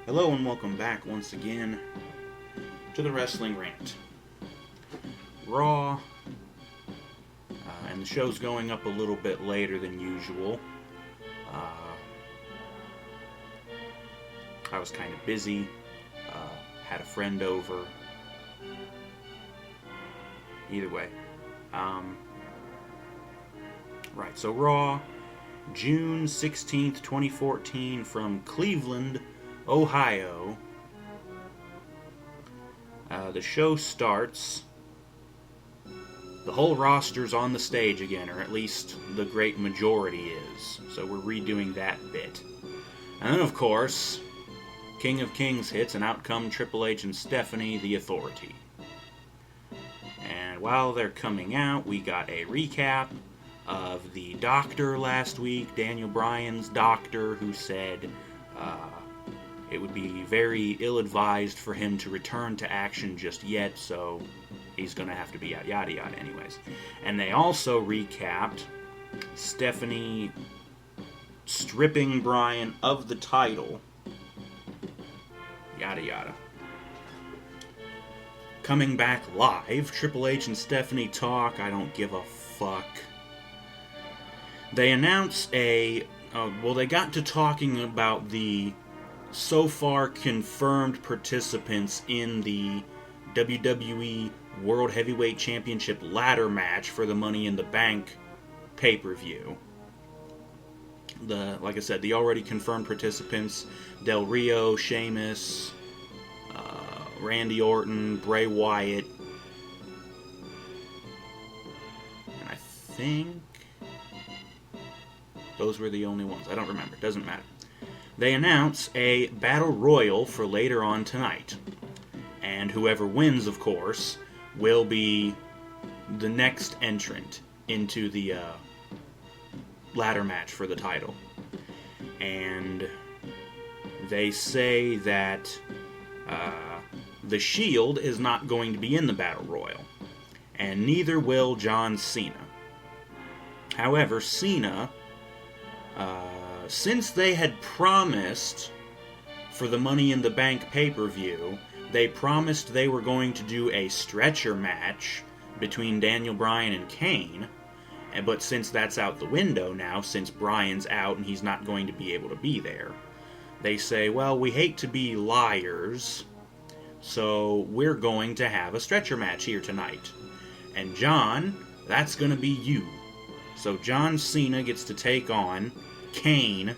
Hello and welcome back once again to the Wrestling Rant. Raw, and the show's going up a little bit later than usual. I was kind of busy, had a friend over. Either way. Right, so Raw, June 16th, 2014, from Cleveland, Ohio. The show starts. The whole roster's on the stage again, or at least the great majority is. So we're redoing that bit. And then, of course, King of Kings hits, and out come Triple H and Stephanie, the Authority. And while they're coming out, we got a recap of the doctor last week, Daniel Bryan's doctor, who said it would be very ill-advised for him to return to action just yet, so he's going to have to be yada yada yada anyways. And they also recapped Stephanie stripping Bryan of the title, yada yada. Coming back live, Triple H and Stephanie talk, I don't give a fuck. They announce they got to talking about the so far confirmed participants in the WWE World Heavyweight Championship ladder match for the Money in the Bank pay-per-view. Like I said, the already confirmed participants, Del Rio, Sheamus, Randy Orton, Bray Wyatt, and I think those were the only ones. I don't remember. Doesn't matter. They announce a battle royal for later on tonight. And whoever wins, of course, will be the next entrant into the ladder match for the title. And they say that the Shield is not going to be in the battle royal. And neither will John Cena. However, Cena, since they had promised for the Money in the Bank pay-per-view, they promised they were going to do a stretcher match between Daniel Bryan and Kane, but since that's out the window now, since Bryan's out and he's not going to be able to be there, they say, well, we hate to be liars, so we're going to have a stretcher match here tonight. And John, that's going to be you. So John Cena gets to take on Kane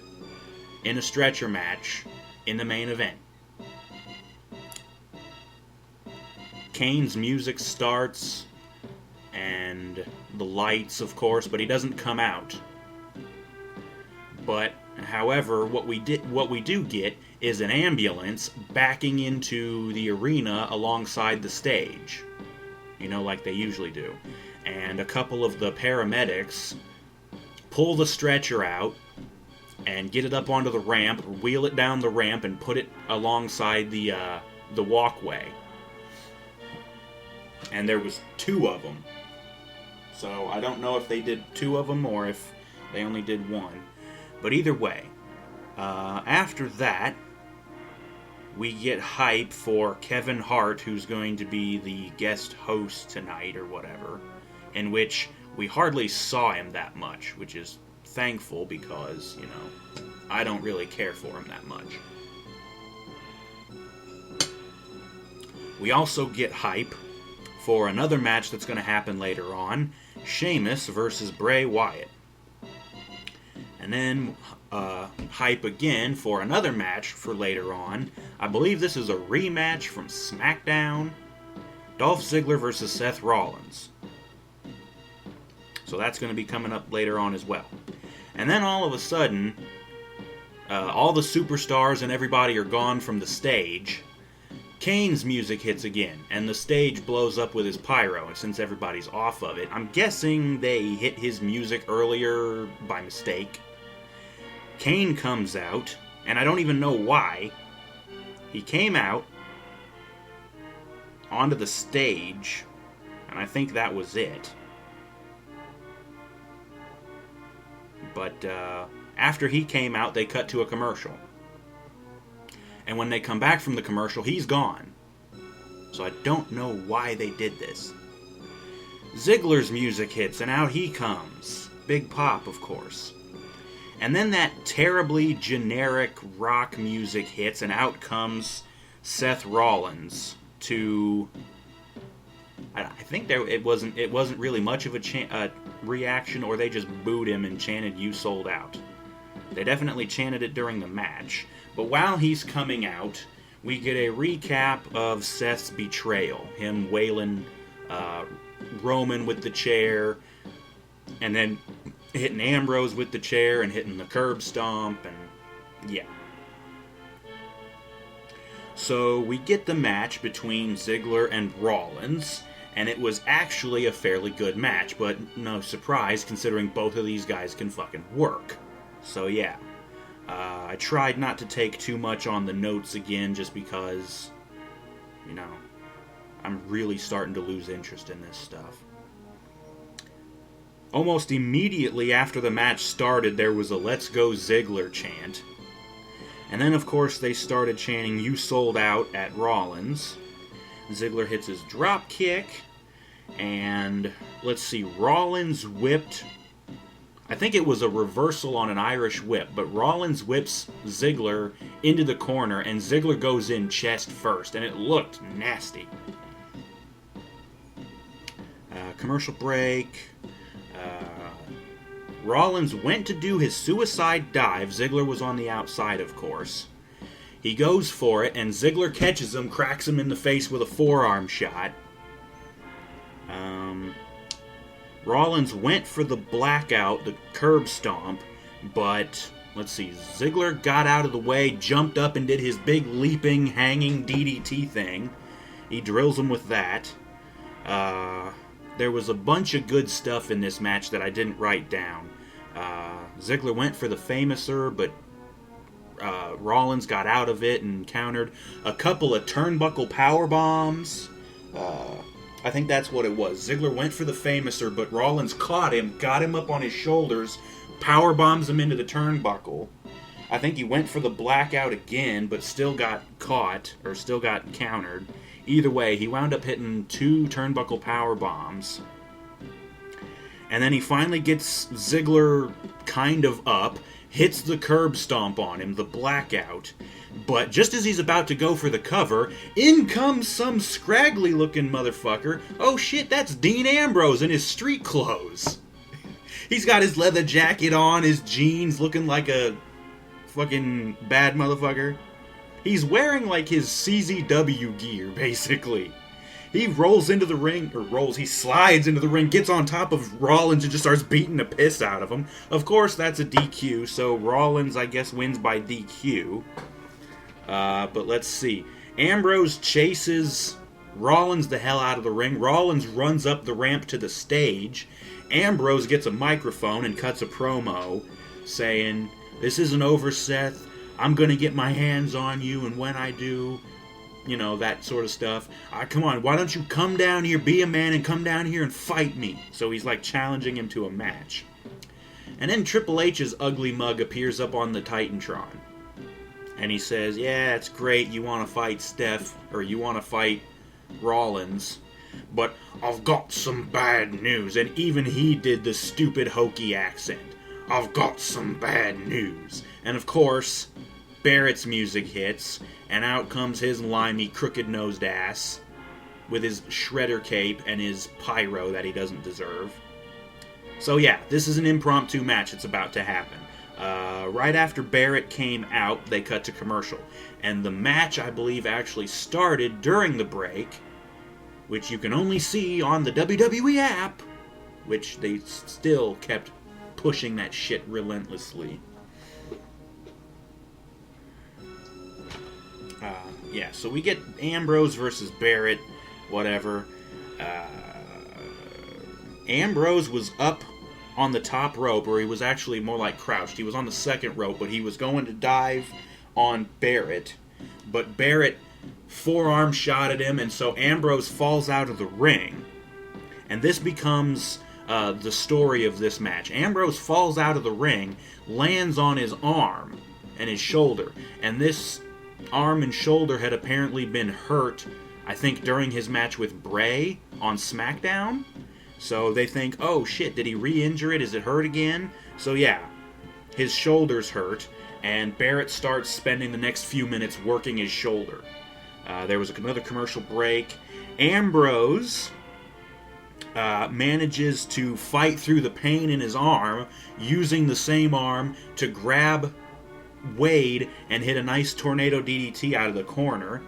in a stretcher match in the main event. Kane's music starts, and the lights, of course, but he doesn't come out. But, however, what we do get is an ambulance backing into the arena alongside the stage. You know, like they usually do. And a couple of the paramedics pull the stretcher out and get it up onto the ramp, wheel it down the ramp, and put it alongside the walkway. And there was two of them. So I don't know if they did two of them or if they only did one. But either way, after that, we get hype for Kevin Hart, who's going to be the guest host tonight or whatever, in which we hardly saw him that much, which is thankful because, you know, I don't really care for him that much. We also get hype for another match that's going to happen later on, Sheamus versus Bray Wyatt. And then hype again for another match for later on. I believe this is a rematch from SmackDown, Dolph Ziggler versus Seth Rollins. So that's going to be coming up later on as well. And then all of a sudden, all the superstars and everybody are gone from the stage. Kane's music hits again, and the stage blows up with his pyro, and since everybody's off of it, I'm guessing they hit his music earlier by mistake. Kane comes out, and I don't even know why. He came out onto the stage, and I think that was it. But after he came out, they cut to a commercial. And when they come back from the commercial, he's gone. So I don't know why they did this. Ziggler's music hits, and out he comes. Big Pop, of course. And then that terribly generic rock music hits, and out comes Seth Rollins to... I think it wasn't really much of a reaction, or they just booed him and chanted "You sold out." They definitely chanted it during the match. But while he's coming out, we get a recap of Seth's betrayal. Him wailing Roman with the chair, and then hitting Ambrose with the chair, and hitting the curb stomp, and yeah. So we get the match between Ziggler and Rollins, and it was actually a fairly good match, but no surprise considering both of these guys can fucking work. So yeah, I tried not to take too much on the notes again just because, you know, I'm really starting to lose interest in this stuff. Almost immediately after the match started, there was a "Let's Go Ziggler" chant. And then, of course, they started chanting "You sold out" at Rollins. Ziggler hits his drop kick, and let's see, Rollins whipped, I think it was a reversal on an Irish whip, but Rollins whips Ziggler into the corner, and Ziggler goes in chest first, and it looked nasty. Commercial break. Rollins went to do his suicide dive. Ziggler was on the outside, of course. He goes for it, and Ziggler catches him, cracks him in the face with a forearm shot. Rollins went for the blackout, the curb stomp, but, let's see, Ziggler got out of the way, jumped up and did his big leaping, hanging DDT thing. He drills him with that. There was a bunch of good stuff in this match that I didn't write down. Ziggler went for the Famouser, but Rollins got out of it and countered. A couple of turnbuckle power bombs. I think that's what it was. Ziggler went for the Famouser, but Rollins caught him, got him up on his shoulders, power bombs him into the turnbuckle. I think he went for the blackout again, but still got caught, or still got countered. Either way, he wound up hitting 2 turnbuckle power bombs. And then he finally gets Ziggler kind of up, hits the curb stomp on him, the blackout. But just as he's about to go for the cover, in comes some scraggly-looking motherfucker. Oh shit, that's Dean Ambrose in his street clothes. He's got his leather jacket on, his jeans, looking like a fucking bad motherfucker. He's wearing like his CZW gear, basically. He rolls into the ring, he slides into the ring, gets on top of Rollins and just starts beating the piss out of him. Of course, that's a DQ, so Rollins, I guess, wins by DQ. But let's see. Ambrose chases Rollins the hell out of the ring. Rollins runs up the ramp to the stage. Ambrose gets a microphone and cuts a promo saying, "This isn't over, Seth. I'm going to get my hands on you, and when I do," you know, that sort of stuff. Come on, why don't you come down here, be a man, and come down here and fight me? So he's like challenging him to a match. And then Triple H's ugly mug appears up on the Titantron. And he says, "Yeah, it's great, you want to fight Steph, or you want to fight Rollins, but I've got some bad news." And even he did the stupid hokey accent. "I've got some bad news." And of course, Barrett's music hits, and out comes his limey, crooked-nosed ass with his shredder cape and his pyro that he doesn't deserve. So yeah, this is an impromptu match that's about to happen. Right after Barrett came out, they cut to commercial. And the match, I believe, actually started during the break, which you can only see on the WWE app, which they still kept pushing that shit relentlessly. Yeah, so we get Ambrose versus Barrett, whatever. Ambrose was up on the top rope, or he was actually more like crouched. He was on the second rope, but he was going to dive on Barrett. But Barrett forearm shot at him, and so Ambrose falls out of the ring. And this becomes the story of this match. Ambrose falls out of the ring, lands on his arm and his shoulder, and this arm and shoulder had apparently been hurt, I think, during his match with Bray on SmackDown. So they think, oh shit, did he re-injure it? Is it hurt again? So yeah, his shoulder's hurt, and Barrett starts spending the next few minutes working his shoulder. There was another commercial break. Ambrose manages to fight through the pain in his arm, using the same arm to grab Wade and hit a nice tornado DDT out of the corner.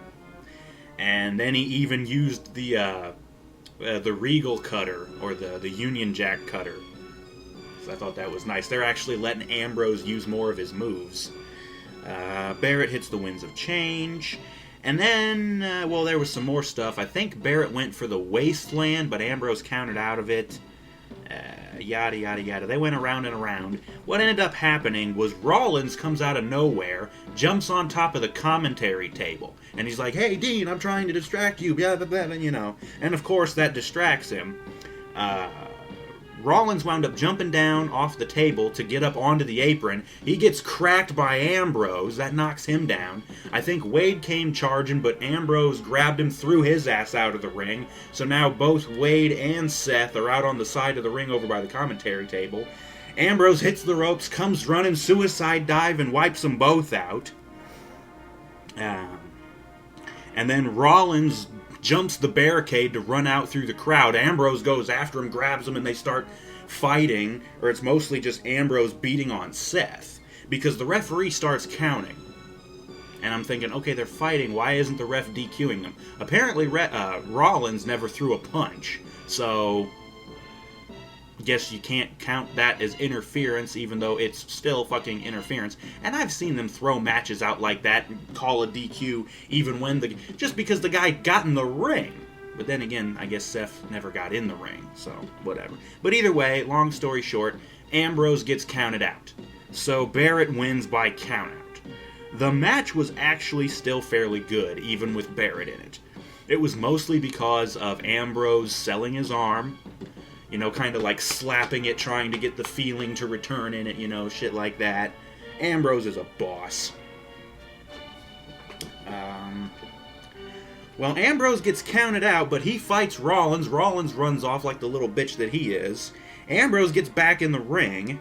And then he even used the Regal cutter, or the Union Jack cutter. So I thought that was nice. They're actually letting Ambrose use more of his moves. Barrett hits the Winds of Change. And then, well, there was some more stuff. I think Barrett went for the Wasteland, but Ambrose countered out of it. Yada, yada, yada. They went around and around. What ended up happening was Rollins comes out of nowhere, jumps on top of the commentary table, and he's like, hey, Dean, I'm trying to distract you, blah, blah, blah, you know. And, of course, that distracts him. Rollins wound up jumping down off the table to get up onto the apron. He gets cracked by Ambrose. That knocks him down. I think Wade came charging, but Ambrose grabbed him, threw his ass out of the ring. So now both Wade and Seth are out on the side of the ring over by the commentary table. Ambrose hits the ropes, comes running, suicide dive, and wipes them both out. And then Rollins jumps the barricade to run out through the crowd. Ambrose goes after him, grabs him, and they start fighting. Or it's mostly just Ambrose beating on Seth, because the referee starts counting. And I'm thinking, okay, they're fighting. Why isn't the ref DQing them? Apparently, Rollins never threw a punch. So, guess you can't count that as interference, even though it's still fucking interference. And I've seen them throw matches out like that and call a DQ even when just because the guy got in the ring. But then again, I guess Seth never got in the ring, so whatever. But either way, long story short, Ambrose gets counted out. So Barrett wins by countout. The match was actually still fairly good, even with Barrett in it. It was mostly because of Ambrose selling his arm, you know, kind of like slapping it, trying to get the feeling to return in it, you know, shit like that. Ambrose is a boss. Well, Ambrose gets counted out, but he fights Rollins. Rollins runs off like the little bitch that he is. Ambrose gets back in the ring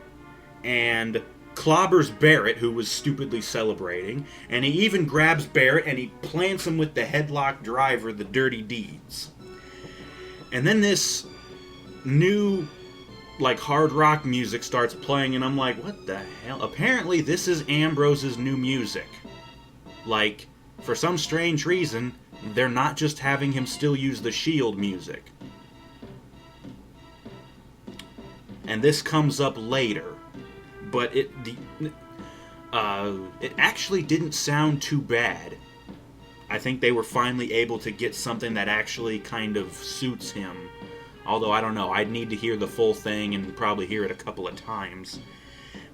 and clobbers Barrett, who was stupidly celebrating. And he even grabs Barrett and he plants him with the headlock driver, the Dirty Deeds. And then this new, like, hard rock music starts playing, and I'm like, what the hell? Apparently, this is Ambrose's new music. Like, for some strange reason, they're not just having him still use the Shield music. And this comes up later, but it actually didn't sound too bad. I think they were finally able to get something that actually kind of suits him. Although, I don't know, I'd need to hear the full thing and probably hear it a couple of times.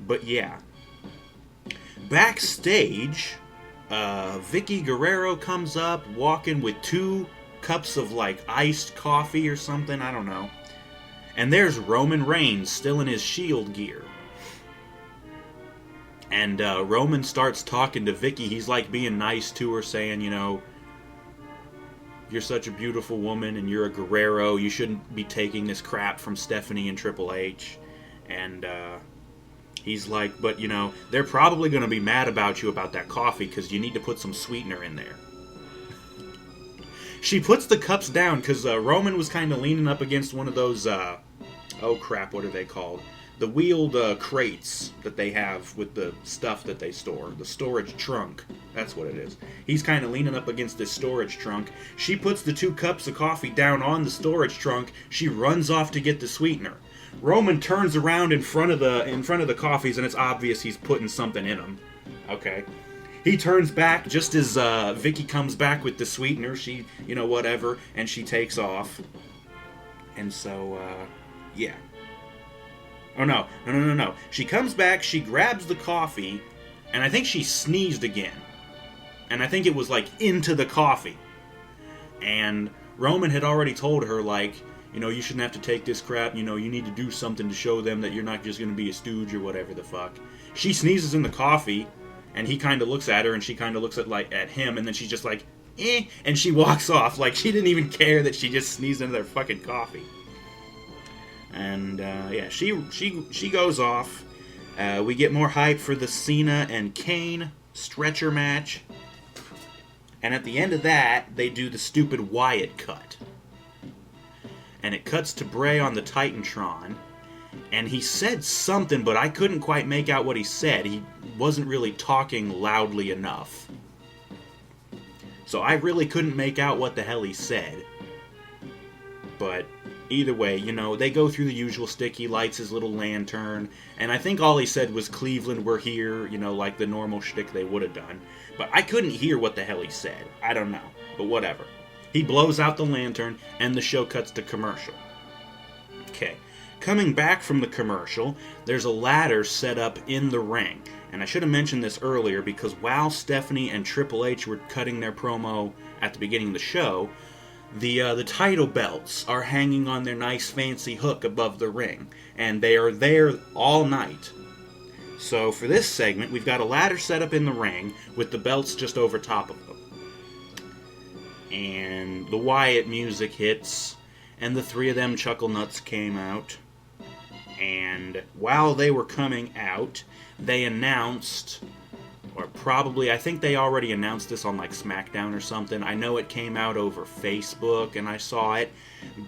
But yeah. Backstage, Vicky Guerrero comes up, walking with 2 cups of, like, iced coffee or something, I don't know. And there's Roman Reigns, still in his Shield gear. And Roman starts talking to Vicky. He's, like, being nice to her, saying, you know, you're such a beautiful woman, and you're a Guerrero. You shouldn't be taking this crap from Stephanie and Triple H. And he's like, but, you know, they're probably going to be mad about you about that coffee, because you need to put some sweetener in there. She puts the cups down, because Roman was kind of leaning up against one of those, oh crap, what are they called? The wheeled crates that they have with the stuff that they store. The storage trunk. That's what it is. He's kind of leaning up against this storage trunk. She puts the 2 cups of coffee down on the storage trunk. She runs off to get the sweetener. Roman turns around in front of the coffees, and it's obvious he's putting something in them. Okay. He turns back just as Vicky comes back with the sweetener. She, you know, whatever, and she takes off. And so, yeah. Oh, no. She comes back, she grabs the coffee, and I think she sneezed again. And I think it was, like, into the coffee. And Roman had already told her, like, you know, you shouldn't have to take this crap, you know, you need to do something to show them that you're not just going to be a stooge or whatever the fuck. She sneezes in the coffee, And he kind of looks at her, and she kind of looks at him, and then she's just like, eh, and she walks off. Like, she didn't even care that she just sneezed into their fucking coffee. And, yeah, she goes off. We get more hype for the Cena and Kane stretcher match. And at the end of that, they do the stupid Wyatt cut. And it cuts to Bray on the Titantron. And he said something, but I couldn't quite make out what he said. He wasn't really talking loudly enough. So I really couldn't make out what the hell he said. But either way, you know, they go through the usual stick. He lights his little lantern. And I think all he said was, Cleveland, we're here, you know, like the normal shtick they would have done. But I couldn't hear what the hell he said. I don't know. But whatever. He blows out the lantern, and the show cuts to commercial. Okay. Coming back from the commercial, there's a ladder set up in the ring. And I should have mentioned this earlier, because while Stephanie and Triple H were cutting their promo at the beginning of the show, the title belts are hanging on their nice fancy hook above the ring. And they are there all night. So for this segment, we've got a ladder set up in the ring with the belts just over top of them. And the Wyatt music hits, and the three of them chuckle nuts came out. And while they were coming out, they announced, or probably, I think they already announced this on like SmackDown or something. I know it came out over Facebook and I saw it,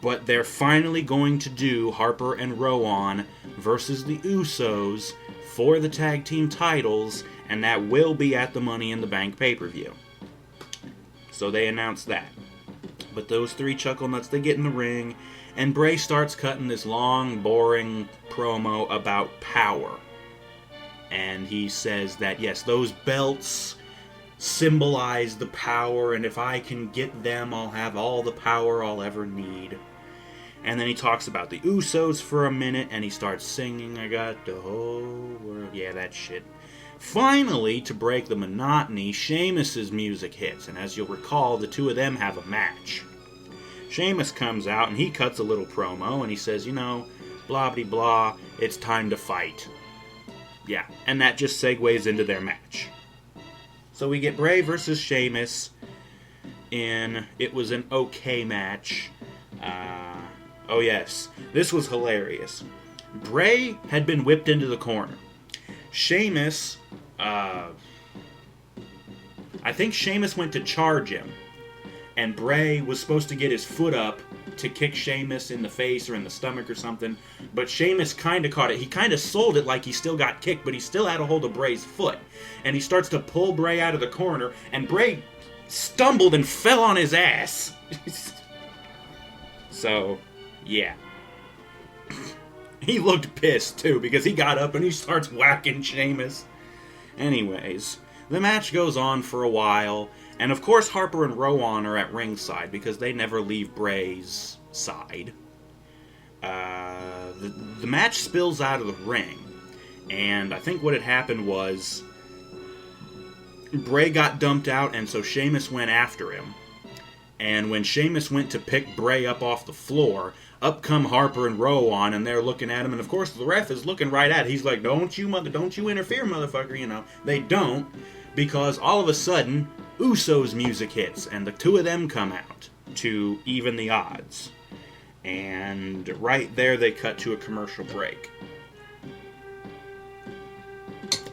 but they're finally going to do Harper and Rowan versus the Usos for the tag team titles, and that will be at the Money in the Bank pay-per-view. So they announced that. But those three chuckle nuts, they get in the ring, and Bray starts cutting this long, boring promo about power. And he says that, yes, those belts symbolize the power, and if I can get them, I'll have all the power I'll ever need. And then he talks about the Usos for a minute, and he starts singing, I got the whole world. Yeah, that shit. Finally, to break the monotony, Sheamus' music hits, and as you'll recall, the two of them have a match. Sheamus comes out, and he cuts a little promo, and he says, you know, blah-blah-blah, it's time to fight. Yeah, and that just segues into their match. So we get Bray versus Sheamus it was an okay match. Oh yes, this was hilarious. Bray had been whipped into the corner. Sheamus, I think Sheamus went to charge him, and Bray was supposed to get his foot up to kick Sheamus in the face or in the stomach or something, but Sheamus kind of caught it. He kind of sold it like he still got kicked, but he still had a hold of Bray's foot, and he starts to pull Bray out of the corner, and Bray stumbled and fell on his ass. So, yeah. He looked pissed, too, because he got up and he starts whacking Sheamus. Anyways, the match goes on for a while, and of course Harper and Rowan are at ringside because they never leave Bray's side. The match spills out of the ring, and I think what had happened was Bray got dumped out, and so Sheamus went after him. And when Sheamus went to pick Bray up off the floor, up come Harper and Rowan, and they're looking at him, and of course the ref is looking right at it. He's like, don't you interfere, motherfucker, you know. They don't, because all of a sudden, Usos music hits, and the two of them come out to even the odds. And right there they cut to a commercial break.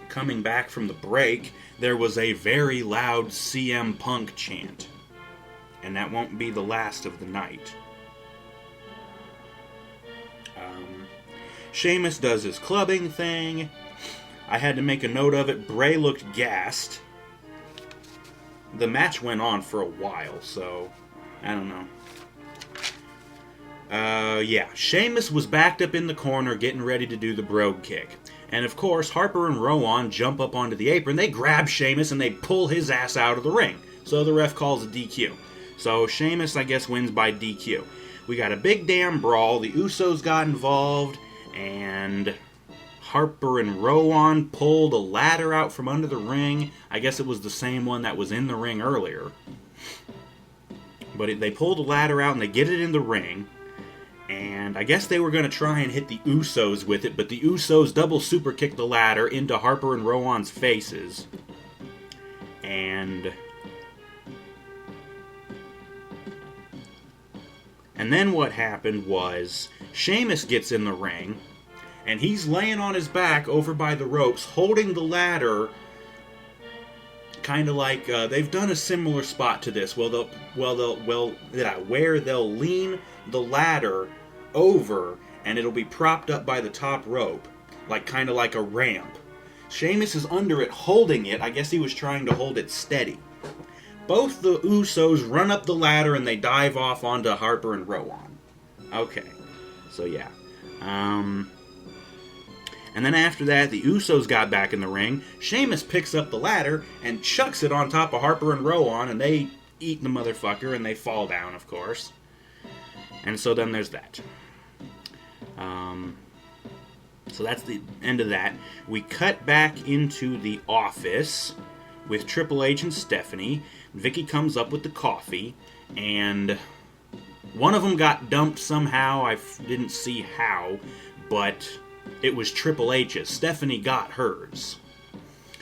Coming back from the break, there was a very loud CM Punk chant. And that won't be the last of the night. Sheamus does his clubbing thing. I had to make a note of it. Bray looked gassed. The match went on for a while, so I don't know. Yeah, Sheamus was backed up in the corner getting ready to do the brogue kick. And of course, Harper and Rowan jump up onto the apron. They grab Sheamus and they pull his ass out of the ring. So the ref calls a DQ. So Sheamus, I guess, wins by DQ. We got a big damn brawl. The Usos got involved. And Harper and Rowan pulled a ladder out from under the ring. I guess it was the same one that was in the ring earlier. But they pulled a ladder out and they get it in the ring. And I guess they were going to try and hit the Usos with it. But the Usos double super kicked the ladder into Harper and Rowan's faces. And then what happened was Sheamus gets in the ring, and he's laying on his back over by the ropes, holding the ladder, kind of like they've done a similar spot to this. Where they'll lean the ladder over, and it'll be propped up by the top rope, kind of like a ramp. Sheamus is under it, holding it. I guess he was trying to hold it steady. Both the Usos run up the ladder and they dive off onto Harper and Rowan. Okay, so yeah. And then after that, the Usos got back in the ring. Sheamus picks up the ladder and chucks it on top of Harper and Rowan, and they eat the motherfucker and they fall down, of course. And so then there's that. So that's the end of that. We cut back into the office with Triple H and Stephanie. Vicky comes up with the coffee, and one of them got dumped somehow. I didn't see how, but it was Triple H's. Stephanie got hers.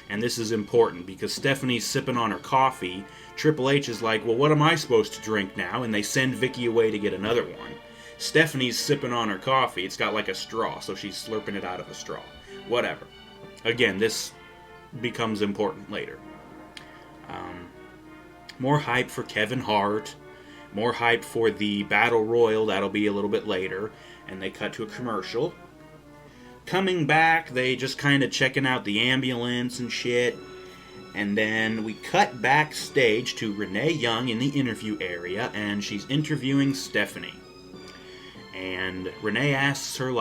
And this is important because Stephanie's sipping on her coffee. Triple H is like, well, what am I supposed to drink now? And they send Vicky away to get another one. Stephanie's sipping on her coffee. It's got like a straw, so she's slurping it out of a straw. Whatever. Again, this becomes important later. More hype for Kevin Hart. More hype for the Battle Royal. That'll be a little bit later. And they cut to a commercial. Coming back, they just kind of checking out the ambulance and shit. And then we cut backstage to Renee Young in the interview area, and she's interviewing Stephanie. And Renee asks her,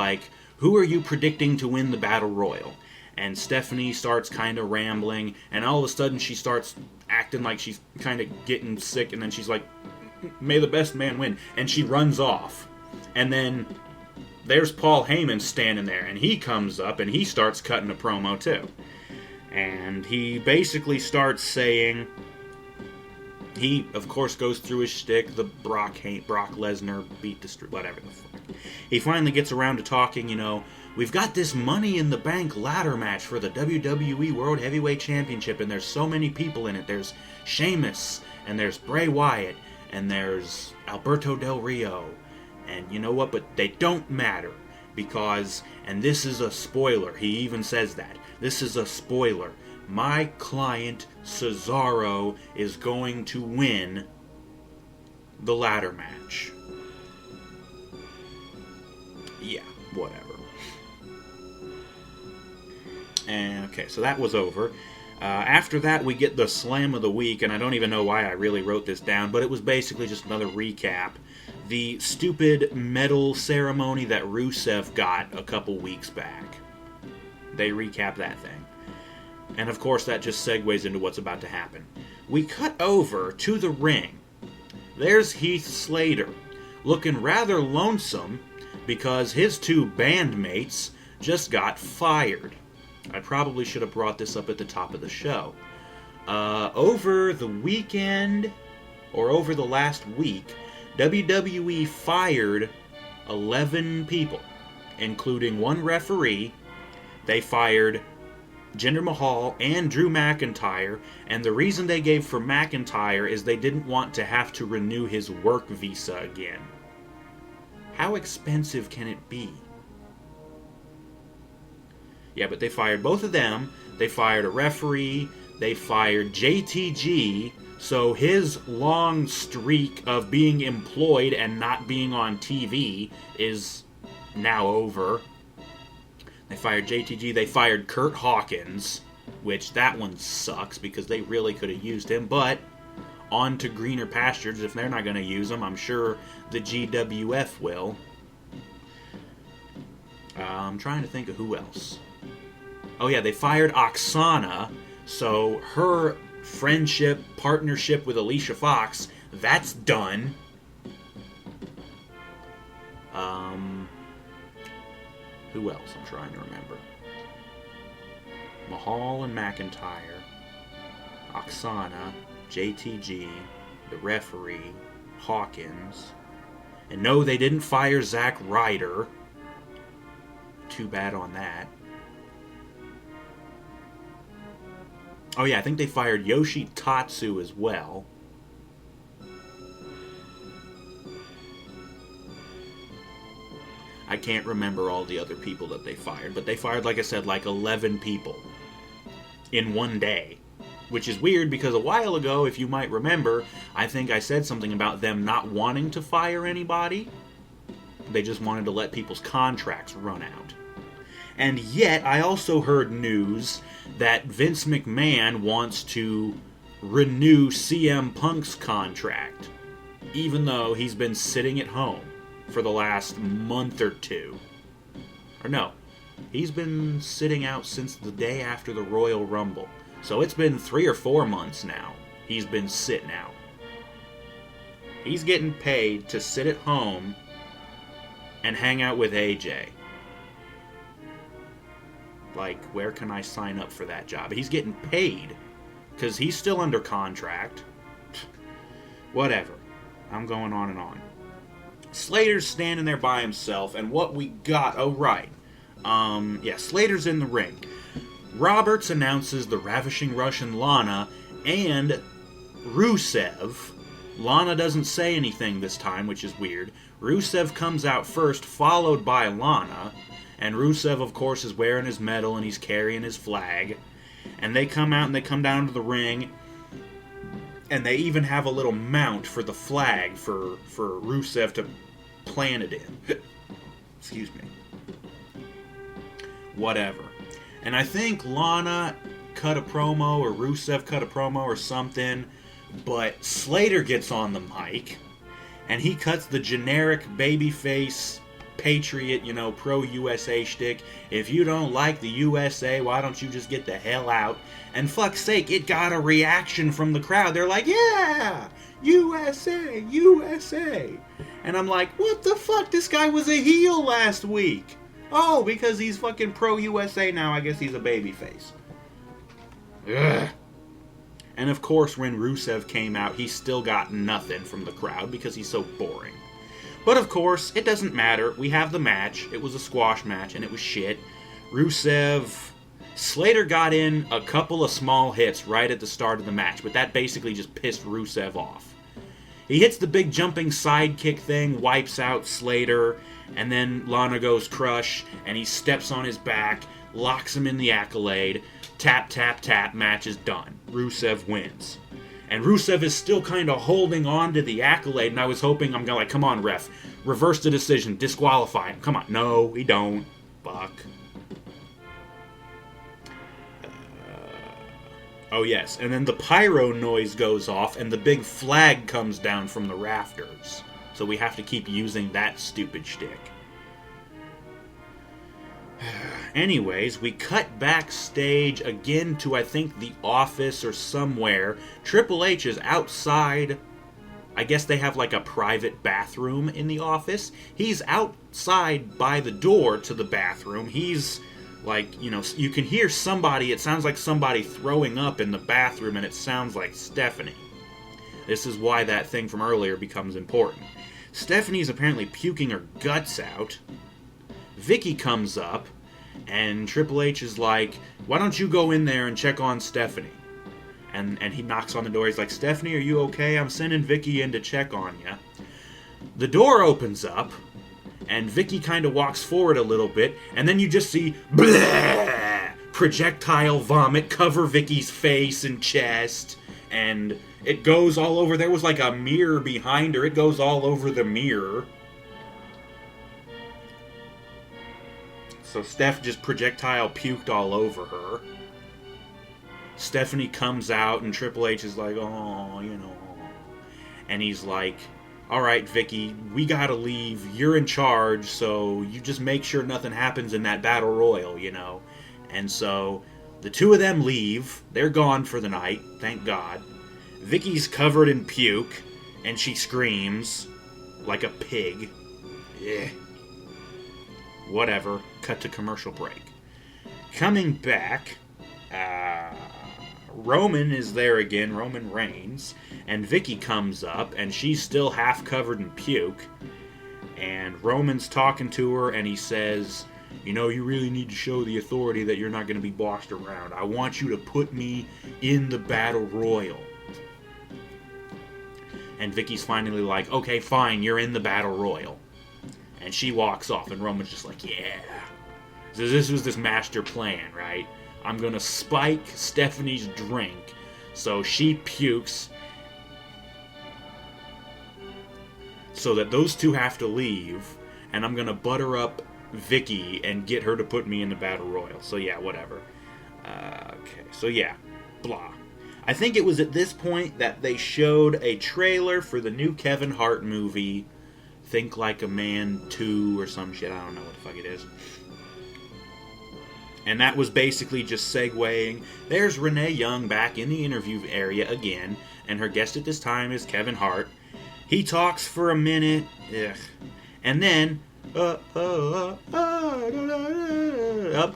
who are you predicting to win the Battle Royal? And Stephanie starts kind of rambling, and all of a sudden she starts acting like she's kind of getting sick, and then she's like, may the best man win. And she runs off. And then there's Paul Heyman standing there, and he comes up, and he starts cutting a promo too. And he basically starts saying, he, of course, goes through his shtick, the Brock Lesnar beat the street, whatever the fuck. He finally gets around to talking, we've got this Money in the Bank ladder match for the WWE World Heavyweight Championship, and there's so many people in it. There's Sheamus, and there's Bray Wyatt, and there's Alberto Del Rio. And you know what? But they don't matter, because, and this is a spoiler, he even says that, this is a spoiler, my client Cesaro is going to win the ladder match. Yeah, whatever. And okay, so that was over. After that, we get the Slam of the Week, and I don't even know why I really wrote this down, but it was basically just another recap. The stupid medal ceremony that Rusev got a couple weeks back. They recap that thing. And of course, that just segues into what's about to happen. We cut over to the ring. There's Heath Slater, looking rather lonesome because his two bandmates just got fired. I probably should have brought this up at the top of the show. Over the weekend, or over the last week, WWE fired 11 people, including one referee. They fired Jinder Mahal and Drew McIntyre, and the reason they gave for McIntyre is they didn't want to have to renew his work visa again. How expensive can it be? Yeah, but they fired both of them. They fired a referee. They fired JTG, so his long streak of being employed and not being on TV is now over. They fired JTG. They fired Kurt Hawkins, which that one sucks because they really could have used him, but on to greener pastures. If they're not going to use him, I'm sure the GWF will. I'm trying to think of who else. Oh yeah, they fired Oksana, so her partnership with Alicia Fox, that's done. Who else? I'm trying to remember. Mahal and McIntyre, Oksana, JTG, the referee, Hawkins. And no, they didn't fire Zack Ryder. Too bad on that. Oh yeah, I think they fired Yoshi Tatsu as well. I can't remember all the other people that they fired, but they fired, like I said, like 11 people in one day. Which is weird because a while ago, if you might remember, I think I said something about them not wanting to fire anybody. They just wanted to let people's contracts run out. And yet, I also heard news that Vince McMahon wants to renew CM Punk's contract, even though he's been sitting at home for the last month or two. Or no, he's been sitting out since the day after the Royal Rumble. So it's been 3 or 4 months now. He's been sitting out. He's getting paid to sit at home and hang out with AJ. Like, where can I sign up for that job? He's getting paid because he's still under contract. Whatever. I'm going on and on. Slater's standing there by himself, and what we got... Oh, right. Slater's in the ring. Roberts announces the Ravishing Russian Lana and Rusev. Lana doesn't say anything this time, which is weird. Rusev comes out first, followed by Lana. And Rusev, of course, is wearing his medal and he's carrying his flag. And they come out and they come down to the ring. And they even have a little mount for the flag for Rusev to plant it in. Excuse me. Whatever. And I think Lana cut a promo, or Rusev cut a promo or something, but Slater gets on the mic, and he cuts the generic babyface patriot, pro-USA shtick. If you don't like the USA, why don't you just get the hell out? And fuck's sake, it got a reaction from the crowd. They're like, yeah, USA, USA. And I'm like, what the fuck? This guy was a heel last week. Oh, because he's fucking pro-USA now, I guess he's a babyface. Ugh. And of course, when Rusev came out, he still got nothing from the crowd because he's so boring. But of course, it doesn't matter. We have the match. It was a squash match, and it was shit. Slater got in a couple of small hits right at the start of the match, but that basically just pissed Rusev off. He hits the big jumping sidekick thing, wipes out Slater, and then Lana goes crush, and he steps on his back, locks him in the accolade, tap, tap, tap, match is done. Rusev wins. And Rusev is still kind of holding on to the accolade, and I was hoping, I'm going come on, ref, reverse the decision, disqualify him. Come on. No, we don't. Fuck. Oh, yes, and then the pyro noise goes off, and the big flag comes down from the rafters. So we have to keep using that stupid shtick. Anyways, we cut backstage again to, I think, the office or somewhere. Triple H is outside. I guess they have like a private bathroom in the office. He's outside by the door to the bathroom. He's like, you can hear somebody. It sounds like somebody throwing up in the bathroom, and it sounds like Stephanie. This is why that thing from earlier becomes important. Stephanie's apparently puking her guts out. Vicky comes up, and Triple H is like, why don't you go in there and check on Stephanie? And he knocks on the door. He's like, Stephanie, are you okay? I'm sending Vicky in to check on you. The door opens up, and Vicky kind of walks forward a little bit, and then you just see bleh, projectile vomit cover Vicky's face and chest, and it goes all over. There was like a mirror behind her. It goes all over the mirror. So Steph just projectile puked all over her. Stephanie comes out, and Triple H is like, oh, And he's like, all right, Vicky, we gotta leave. You're in charge, so you just make sure nothing happens in that battle royal, And so the two of them leave. They're gone for the night, thank God. Vicky's covered in puke, and she screams like a pig. Yeah. Whatever. Cut to commercial break. Coming back, Roman is there again, Roman Reigns, and Vicky comes up, and she's still half covered in puke, and Roman's talking to her, and he says, You know, you really need to show the authority that you're not going to be bossed around. I want you to put me in the battle royal. And Vicky's finally like, okay, fine, you're in the battle royal. And she walks off, and Roman's just like, yeah. So this was this master plan, right? I'm going to spike Stephanie's drink so she pukes, so that those two have to leave, and I'm going to butter up Vicky and get her to put me in the battle royal. So yeah, whatever. Okay, so yeah, blah. I think it was at this point that they showed a trailer for the new Kevin Hart movie, Think Like a Man 2 or some shit. I don't know what the fuck it is. And that was basically just segueing. There's Renee Young back in the interview area again, and her guest at this time is Kevin Hart. He talks for a minute, and then up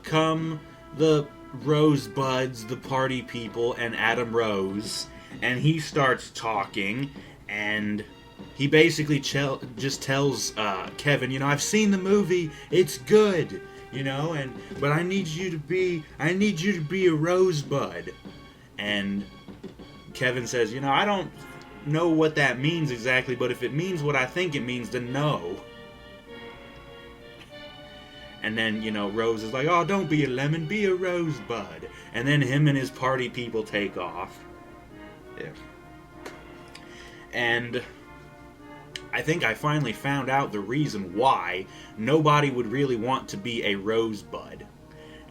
come the Rosebuds, the party people, and Adam Rose, and he starts talking, and he basically just tells Kevin, you know, I've seen the movie, it's good, you know, but I need you to be a Rosebud. And Kevin says, you know, I don't know what that means exactly, but if it means what I think it means, then no. And then, you know, Rose is like, oh, don't be a lemon, be a Rosebud. And then him and his party people take off. Yeah. And I think I finally found out the reason why nobody would really want to be a Rosebud.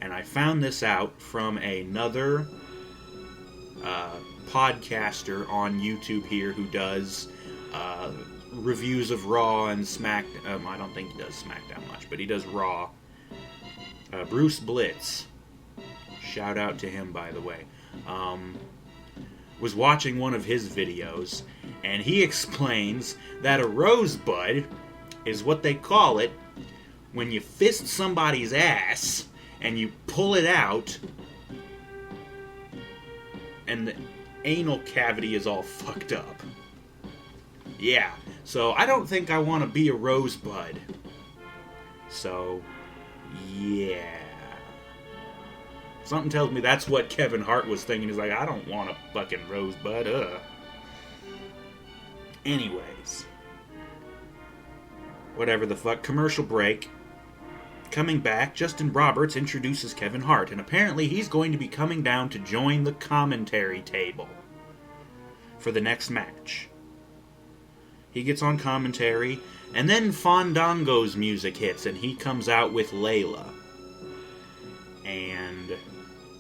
And I found this out from another podcaster on YouTube here who does reviews of Raw and SmackDown. I don't think he does SmackDown much, but he does Raw. Bruce Blitz, shout out to him, by the way, was watching one of his videos, and he explains that a Rosebud is what they call it when you fist somebody's ass and you pull it out and the anal cavity is all fucked up. Yeah, so I don't think I want to be a Rosebud. So, yeah. Something tells me that's what Kevin Hart was thinking. He's like, I don't want a fucking Rosebud, Anyways. Whatever the fuck. Commercial break. Coming back, Justin Roberts introduces Kevin Hart, and apparently he's going to be coming down to join the commentary table for the next match. He gets on commentary, and then Fandango's music hits, and he comes out with Layla. And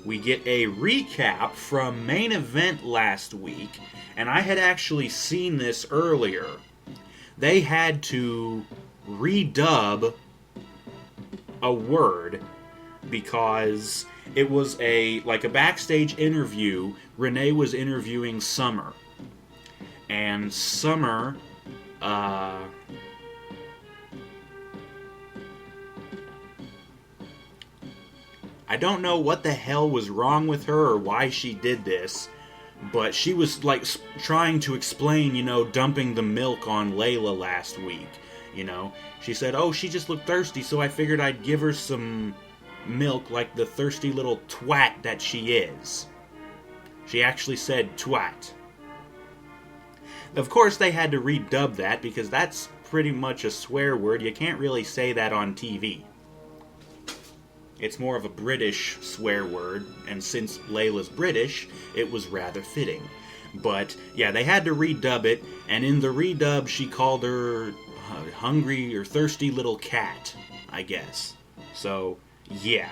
we get a recap from Main Event last week, and I had actually seen this earlier. They had to redub a word because it was a backstage interview. Renee was interviewing Summer, and Summer I don't know what the hell was wrong with her or why she did this, but she was trying to explain, dumping the milk on Layla last week. She said, oh, she just looked thirsty, so I figured I'd give her some milk like the thirsty little twat that she is. She actually said twat. Of course, they had to redub that because that's pretty much a swear word. You can't really say that on TV. It's more of a British swear word, and since Layla's British, it was rather fitting. But, yeah, they had to redub it, and in the redub, she called her hungry or thirsty little cat, I guess. So, yeah.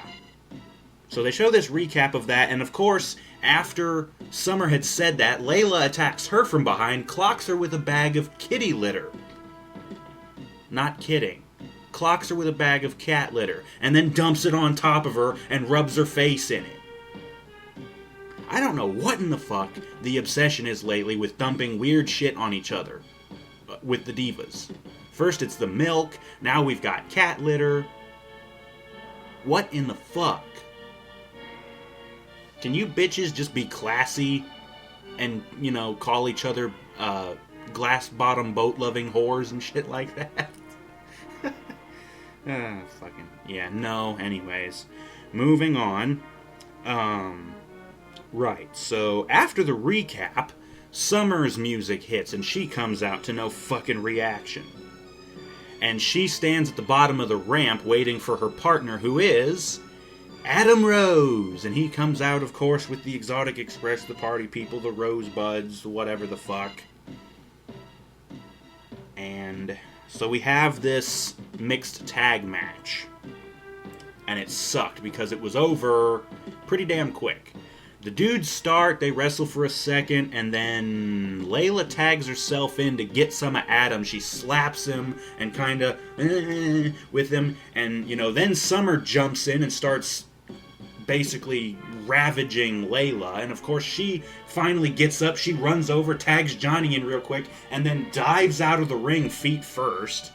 So they show this recap of that, and of course, after Summer had said that, Layla attacks her from behind, clocks her with a bag of kitty litter. Not kidding. Clocks her with a bag of cat litter, and then dumps it on top of her and rubs her face in it. I don't know what in the fuck the obsession is lately with dumping weird shit on each other with the divas. First it's the milk, now we've got cat litter. What in the fuck? Can you bitches just be classy and, call each other glass-bottom boat-loving whores and shit like that? Fucking... Yeah, no, anyways. Moving on. Right, so after the recap, Summer's music hits and she comes out to no fucking reaction. And she stands at the bottom of the ramp waiting for her partner, who is Adam Rose. And he comes out, of course, with the Exotic Express, the party people, the Rosebuds, whatever the fuck. And so we have this mixed tag match. And it sucked because it was over pretty damn quick. The dudes start, they wrestle for a second, and then Layla tags herself in to get some of Adam. She slaps him and kind of with him, and then Summer jumps in and starts basically ravaging Layla. And of course, she finally gets up, she runs over, tags Johnny in real quick, and then dives out of the ring feet first.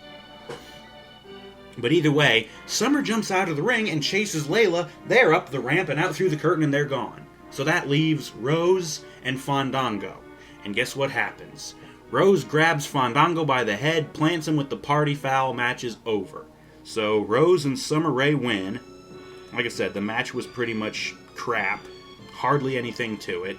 But either way, Summer jumps out of the ring and chases Layla. They're up the ramp and out through the curtain, and they're gone. So that leaves Rose and Fandango. And guess what happens? Rose grabs Fandango by the head, plants him with the party foul, match is over. So Rose and Summer Rae win. Like I said, the match was pretty much crap. Hardly anything to it.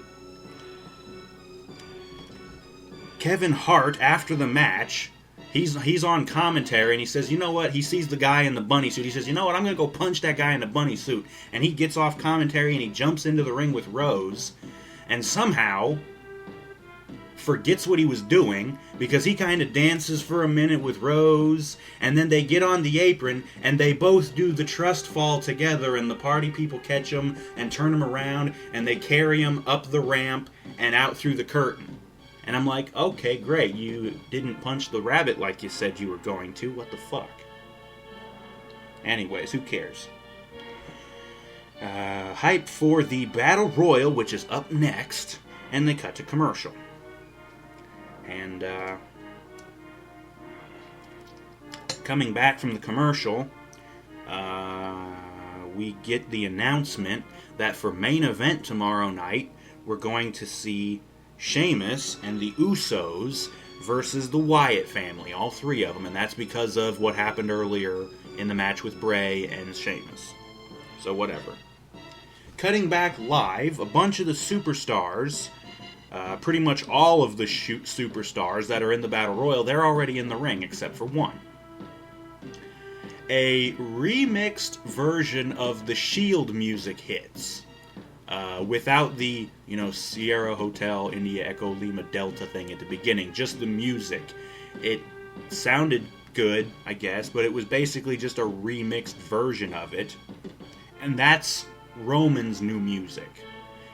Kevin Hart, after the match, he's on commentary, and he says, you know what? He sees the guy in the bunny suit. He says, you know what? I'm going to go punch that guy in the bunny suit. And he gets off commentary, and he jumps into the ring with Rose, and somehow forgets what he was doing, because he kind of dances for a minute with Rose, and then they get on the apron, and they both do the trust fall together, and the party people catch him and turn him around, and they carry him up the ramp and out through the curtain. And I'm like, okay, great, you didn't punch the rabbit like you said you were going to. What the fuck? Anyways, who cares? Hype for the Battle Royal, which is up next, and they cut to commercial. And, coming back from the commercial, we get the announcement that for main event tomorrow night, we're going to see Sheamus and the Usos versus the Wyatt family, all three of them, and that's because of what happened earlier in the match with Bray and Sheamus. So whatever. Cutting back live, a bunch of the superstars, pretty much all of the superstars that are in the Battle Royal, they're already in the ring, except for one. A remixed version of the Shield music hits. Without the, Sierra Hotel, India Echo Lima Delta thing at the beginning, just the music. It sounded good, I guess, but it was basically just a remixed version of it. And that's Roman's new music.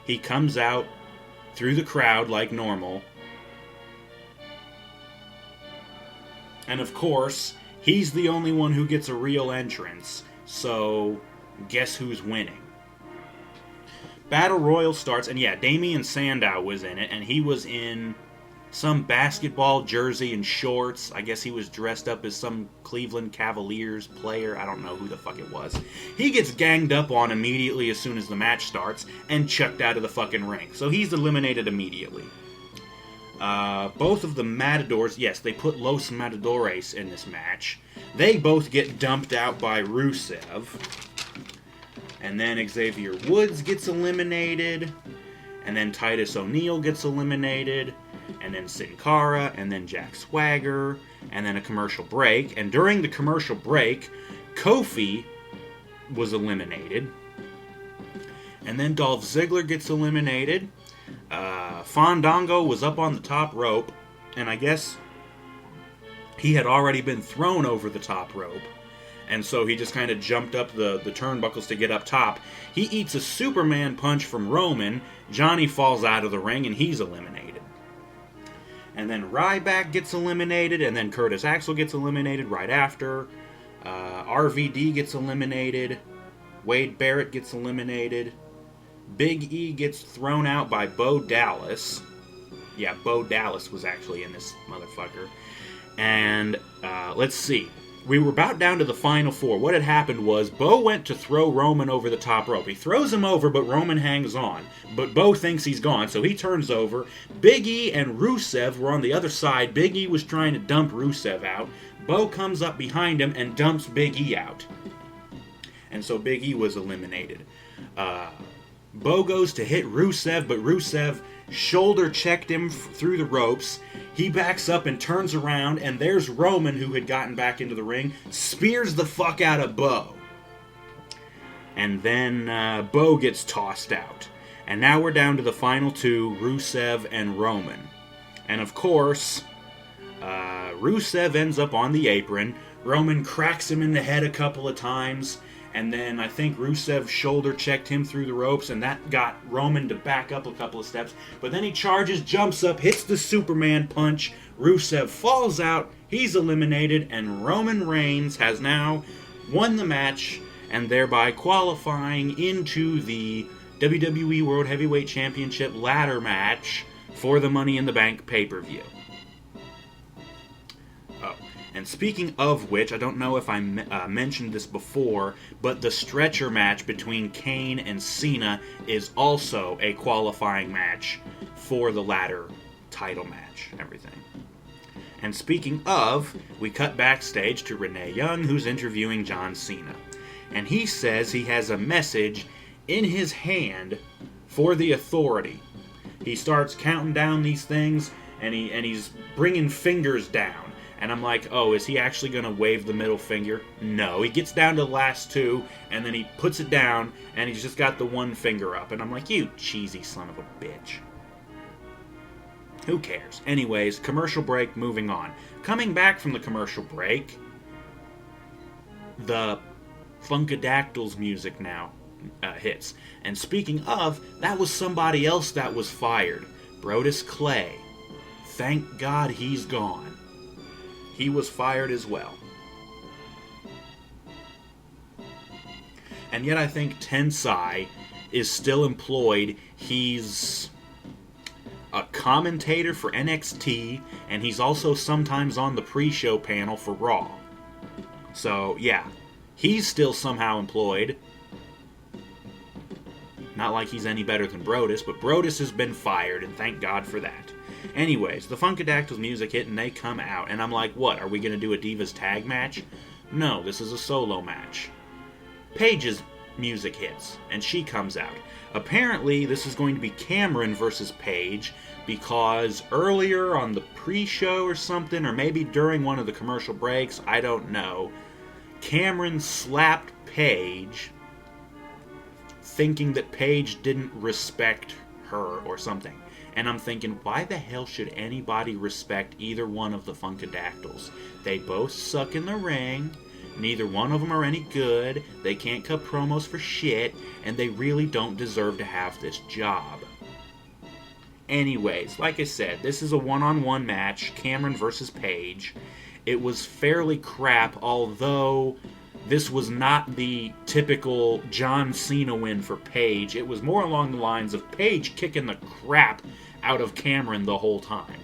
He comes out through the crowd like normal. And of course, he's the only one who gets a real entrance, so guess who's winning? Battle Royal starts, and yeah, Damian Sandow was in it, and he was in some basketball jersey and shorts. I guess he was dressed up as some Cleveland Cavaliers player. I don't know who the fuck it was. He gets ganged up on immediately as soon as the match starts, and chucked out of the fucking ring. So he's eliminated immediately. Both of the Matadors, yes, they put Los Matadores in this match. They both get dumped out by Rusev. And then Xavier Woods gets eliminated. And then Titus O'Neil gets eliminated. And then Sin Cara. And then Jack Swagger. And then a commercial break. And during the commercial break, Kofi was eliminated. And then Dolph Ziggler gets eliminated. Fandango was up on the top rope. And I guess he had already been thrown over the top rope. And so he just kind of jumped up the turnbuckles to get up top. He eats a Superman punch from Roman. Johnny falls out of the ring, and he's eliminated. And then Ryback gets eliminated, and then Curtis Axel gets eliminated right after. RVD gets eliminated. Wade Barrett gets eliminated. Big E gets thrown out by Bo Dallas. Yeah, Bo Dallas was actually in this motherfucker. And let's see. We were about down to the final four. What had happened was Bo went to throw Roman over the top rope. He throws him over, but Roman hangs on. But Bo thinks he's gone, so he turns over. Big E and Rusev were on the other side. Big E was trying to dump Rusev out. Bo comes up behind him and dumps Big E out. And so Big E was eliminated. Bo goes to hit Rusev, but Rusev shoulder checked him through the ropes. He backs up and turns around, and there's Roman, who had gotten back into the ring, spears the fuck out of Bo. And then Bo gets tossed out. And now we're down to the final two, Rusev and Roman. And of course, Rusev ends up on the apron. Roman cracks him in the head a couple of times. And then I think Rusev shoulder checked him through the ropes, and that got Roman to back up a couple of steps. But then he charges, jumps up, hits the Superman punch. Rusev falls out. He's eliminated, and Roman Reigns has now won the match, and thereby qualifying into the WWE World Heavyweight Championship ladder match for the Money in the Bank pay-per-view. Oh, and speaking of which, I don't know if I mentioned this before, but the stretcher match between Kane and Cena is also a qualifying match for the ladder title match, everything. And speaking of, we cut backstage to Renee Young, who's interviewing John Cena. And he says he has a message in his hand for the Authority. He starts counting down these things, and he's bringing fingers down. And I'm like, oh, is he actually going to wave the middle finger? No. He gets down to the last two, and then he puts it down, and he's just got the one finger up. And I'm like, you cheesy son of a bitch. Who cares? Anyways, commercial break, moving on. Coming back from the commercial break, the Funkadactyls music now hits. And speaking of, that was somebody else that was fired. Brodus Clay. Thank God he's gone. He was fired as well. And yet I think Tensai is still employed. He's a commentator for NXT, and he's also sometimes on the pre-show panel for Raw. So, yeah, he's still somehow employed. Not like he's any better than Brodus, but Brodus has been fired, and thank God for that. Anyways, the Funkadactyls music hit, and they come out, and I'm like, what, are we going to do a Divas tag match? No, this is a solo match. Paige's music hits, and she comes out. Apparently, this is going to be Cameron versus Paige, because earlier on the pre-show or something, or maybe during one of the commercial breaks, I don't know, Cameron slapped Paige, thinking that Paige didn't respect her or something. And I'm thinking, why the hell should anybody respect either one of the Funkadactyls? They both suck in the ring. Neither one of them are any good. They can't cut promos for shit. And they really don't deserve to have this job. Anyways, like I said, this is a one-on-one match. Cameron versus Paige. It was fairly crap, although this was not the typical John Cena win for Paige. It was more along the lines of Paige kicking the crap out of Cameron the whole time.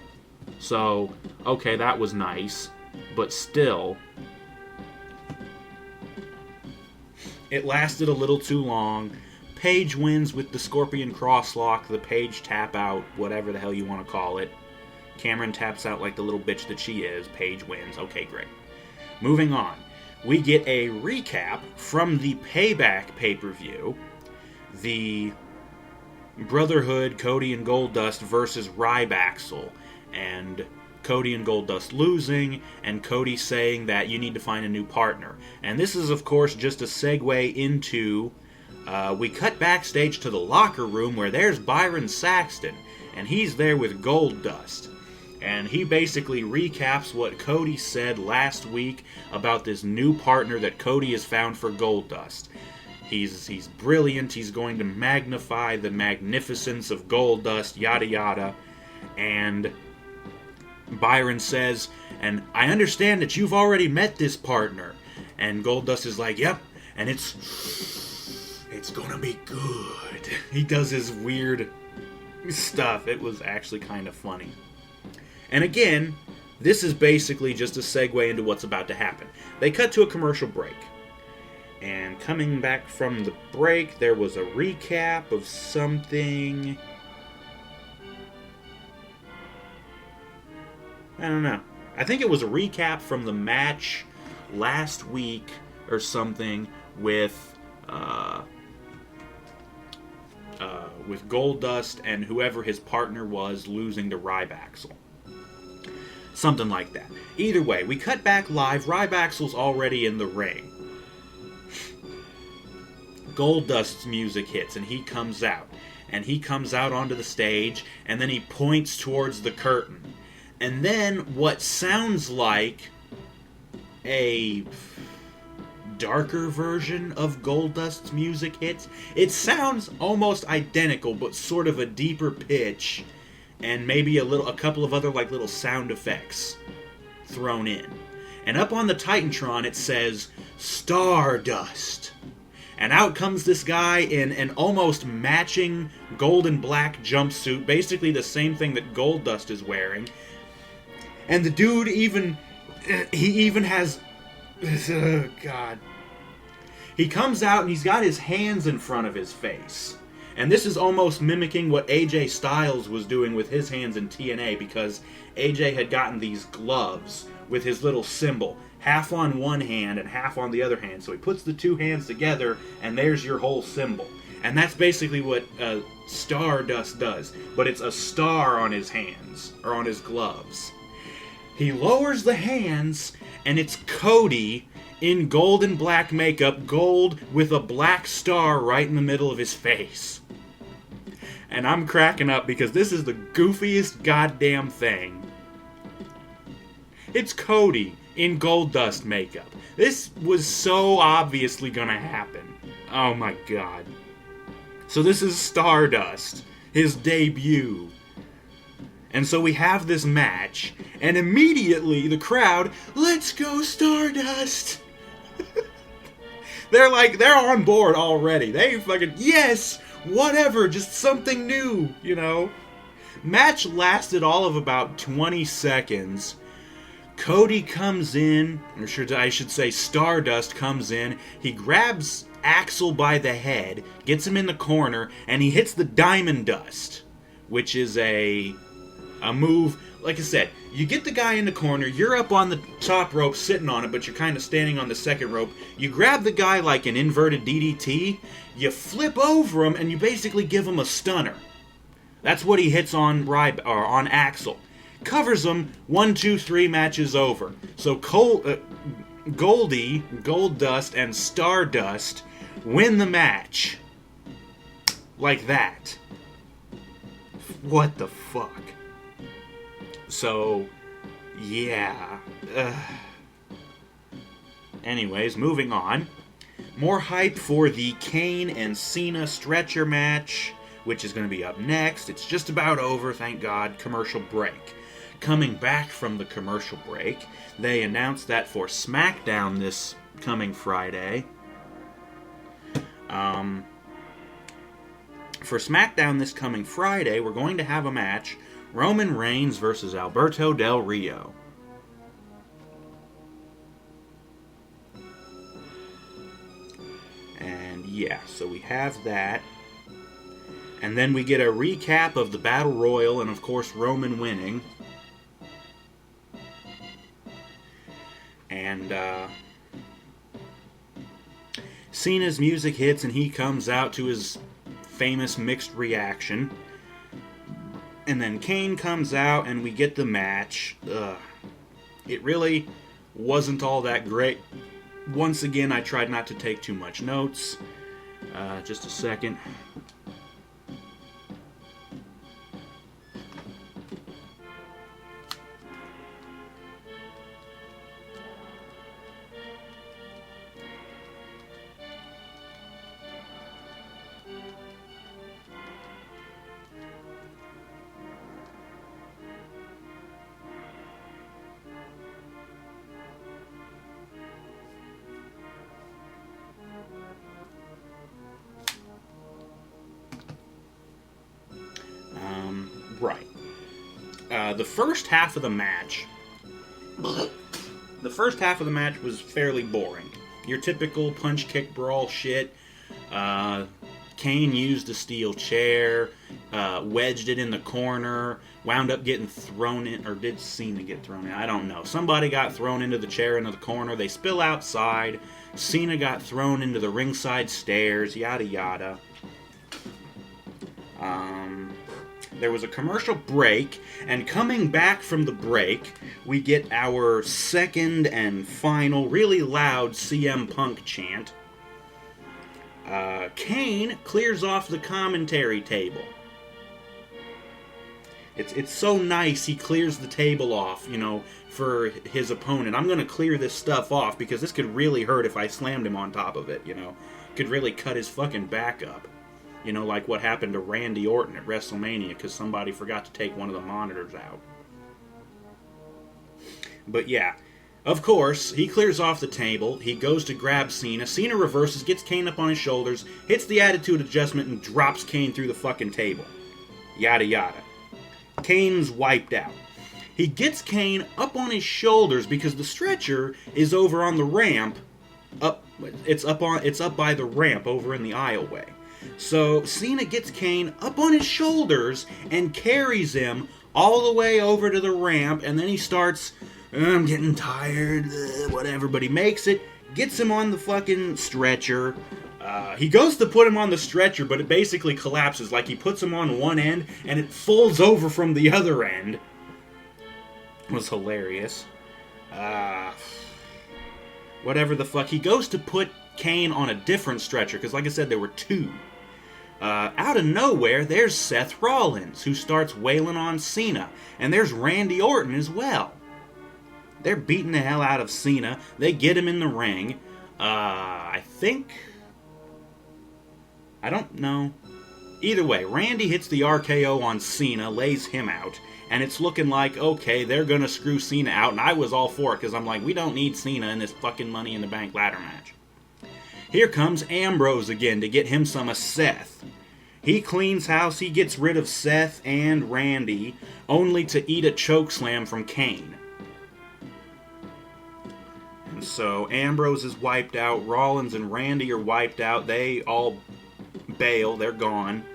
So, okay, that was nice. But still, it lasted a little too long. Paige wins with the Scorpion Crosslock, the Paige tap out, whatever the hell you want to call it. Cameron taps out like the little bitch that she is. Paige wins. Okay, great. Moving on. We get a recap from the Payback pay-per-view. The Brotherhood, Cody and Goldust versus Rybaxel. And Cody and Goldust losing, and Cody saying that you need to find a new partner. And this is, of course, just a segue into... we cut backstage to the locker room where there's Byron Saxton. And he's there with Goldust. And he basically recaps what Cody said last week about this new partner that Cody has found for Goldust. He's brilliant. He's going to magnify the magnificence of Goldust, yada yada. And Byron says, and I understand that you've already met this partner. And Goldust is like, yep, and it's gonna be good. He does his weird stuff. It was actually kind of funny. And again, this is basically just a segue into what's about to happen. They cut to a commercial break. And coming back from the break, there was a recap of something. I don't know. I think it was a recap from the match last week or something with Goldust and whoever his partner was losing to Rybaxel. Something like that. Either way, we cut back live. Rybaxel's already in the ring. Goldust's music hits and he comes out. And he comes out onto the stage and then he points towards the curtain. And then what sounds like a darker version of Goldust's music hits. It sounds almost identical, but sort of a deeper pitch, and maybe a couple of other like little sound effects thrown in. And up on the Titantron it says Stardust. And out comes this guy in an almost matching gold and black jumpsuit, basically the same thing that Goldust is wearing. And the dude even has oh, God. He comes out and he's got his hands in front of his face. And this is almost mimicking what AJ Styles was doing with his hands in TNA, because AJ had gotten these gloves with his little symbol, half on one hand and half on the other hand. So he puts the two hands together and there's your whole symbol. And that's basically what Stardust does. But it's a star on his hands, or on his gloves. He lowers the hands and it's Cody in gold and black makeup, gold with a black star right in the middle of his face. And I'm cracking up because this is the goofiest goddamn thing. It's Cody in Goldust makeup. This was so obviously gonna happen. Oh my god. So this is Stardust, his debut. And so we have this match, and immediately the crowd, let's go Stardust! They're on board already. They fucking, yes, whatever, just something new, you know? Match lasted all of about 20 seconds. Cody comes in, or I should say Stardust comes in. He grabs Axel by the head, gets him in the corner, and he hits the Diamond Dust, which is a move. Like I said, you get the guy in the corner, you're up on the top rope sitting on it, but you're kind of standing on the second rope. You grab the guy like an inverted DDT, you flip over him, and you basically give him a stunner. That's what he hits on Axel. Covers him, 1, 2, 3, match is over. So Goldie, Goldust, and Stardust win the match. Like that. What the fuck? So, yeah. Anyways, moving on. More hype for the Kane and Cena stretcher match, which is going to be up next. It's just about over, thank God. Commercial break. Coming back from the commercial break, they announced that for SmackDown this coming Friday, we're going to have a match, Roman Reigns versus Alberto Del Rio. And yeah, so we have that. And then we get a recap of the Battle Royal, and of course Roman winning. And Cena's music hits and he comes out to his famous mixed reaction. And then Kane comes out and we get the match. It really wasn't all that great. Once again, I tried not to take too much notes. Just a second. Right. The first half of the match was fairly boring. Your typical punch, kick, brawl shit. Kane used a steel chair, wedged it in the corner, wound up getting thrown in, or did Cena get thrown in? I don't know. Somebody got thrown into the chair into the corner. They spill outside. Cena got thrown into the ringside stairs, yada yada. There was a commercial break, and coming back from the break, we get our second and final really loud CM Punk chant. Kane clears off the commentary table. It's so nice he clears the table off, for his opponent. I'm going to clear this stuff off because this could really hurt if I slammed him on top of it, Could really cut his fucking back up. Like what happened to Randy Orton at WrestleMania because somebody forgot to take one of the monitors out. But yeah, of course, he clears off the table, he goes to grab Cena, Cena reverses, gets Kane up on his shoulders, hits the attitude adjustment, and drops Kane through the fucking table. Yada yada. Kane's wiped out. He gets Kane up on his shoulders because the stretcher is over on the ramp, it's up by the ramp over in the aisleway. So Cena gets Kane up on his shoulders and carries him all the way over to the ramp, and then he starts, I'm getting tired, whatever, but he makes it, gets him on the fucking stretcher. He goes to put him on the stretcher, but it basically collapses. Like, he puts him on one end, and it folds over from the other end. It was hilarious. Whatever the fuck. He goes to put Kane on a different stretcher, because like I said, there were two. Out of nowhere, there's Seth Rollins, who starts wailing on Cena. And there's Randy Orton as well. They're beating the hell out of Cena. They get him in the ring. I don't know. Either way, Randy hits the RKO on Cena, lays him out, and it's looking like, okay, they're gonna screw Cena out, and I was all for it, because I'm like, we don't need Cena in this fucking Money in the Bank ladder match. Here comes Ambrose again to get him some of Seth. He cleans house, he gets rid of Seth and Randy, only to eat a chokeslam from Kane. And so Ambrose is wiped out, Rollins and Randy are wiped out, they all bail, they're gone.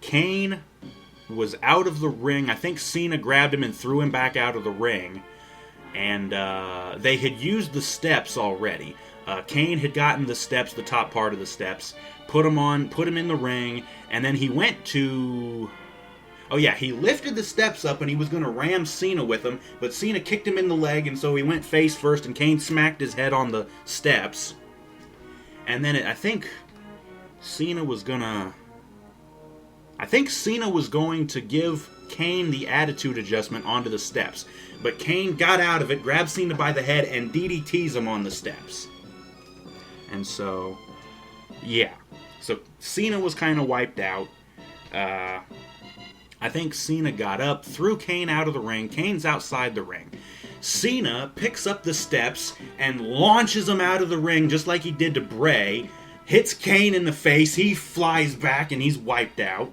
Kane was out of the ring. I think Cena grabbed him and threw him back out of the ring. And they had used the steps already. Kane had gotten the steps, the top part of the steps, put him in the ring, and then he went to... Oh yeah, he lifted the steps up and he was going to ram Cena with him, but Cena kicked him in the leg, and so he went face first, and Kane smacked his head on the steps. And then I think Cena was going to give Kane the attitude adjustment onto the steps. But Kane got out of it, grabbed Cena by the head, and DDT's him on the steps. And so, yeah. So Cena was kind of wiped out. I think Cena got up, threw Kane out of the ring. Kane's outside the ring. Cena picks up the steps and launches him out of the ring just like he did to Bray. Hits Kane in the face. He flies back and he's wiped out.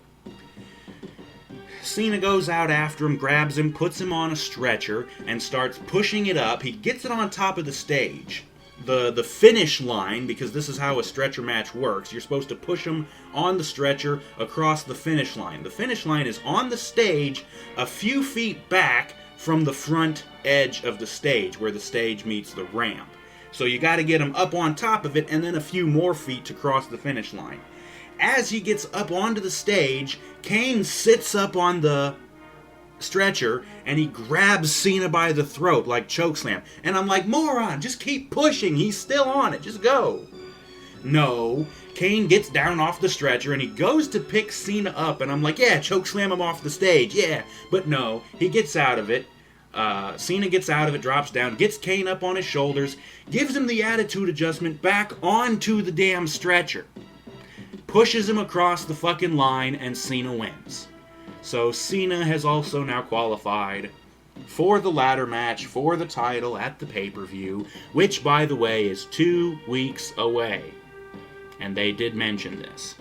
Cena goes out after him, grabs him, puts him on a stretcher, and starts pushing it up. He gets it on top of the stage. The finish line, because this is how a stretcher match works, you're supposed to push him on the stretcher across the finish line. The finish line is on the stage, a few feet back from the front edge of the stage, where the stage meets the ramp. So you got to get him up on top of it, and then a few more feet to cross the finish line. As he gets up onto the stage, Kane sits up on the stretcher and he grabs Cena by the throat like chokeslam. And I'm like, moron, just keep pushing. He's still on it. Just go. No. Kane gets down off the stretcher and he goes to pick Cena up. And I'm like, yeah, chokeslam him off the stage. Yeah. But no. He gets out of it. Cena gets out of it, drops down, gets Kane up on his shoulders, gives him the attitude adjustment back onto the damn stretcher. Pushes him across the fucking line, and Cena wins. So Cena has also now qualified for the ladder match for the title at the pay-per-view, which, by the way, is 2 weeks away. And they did mention this.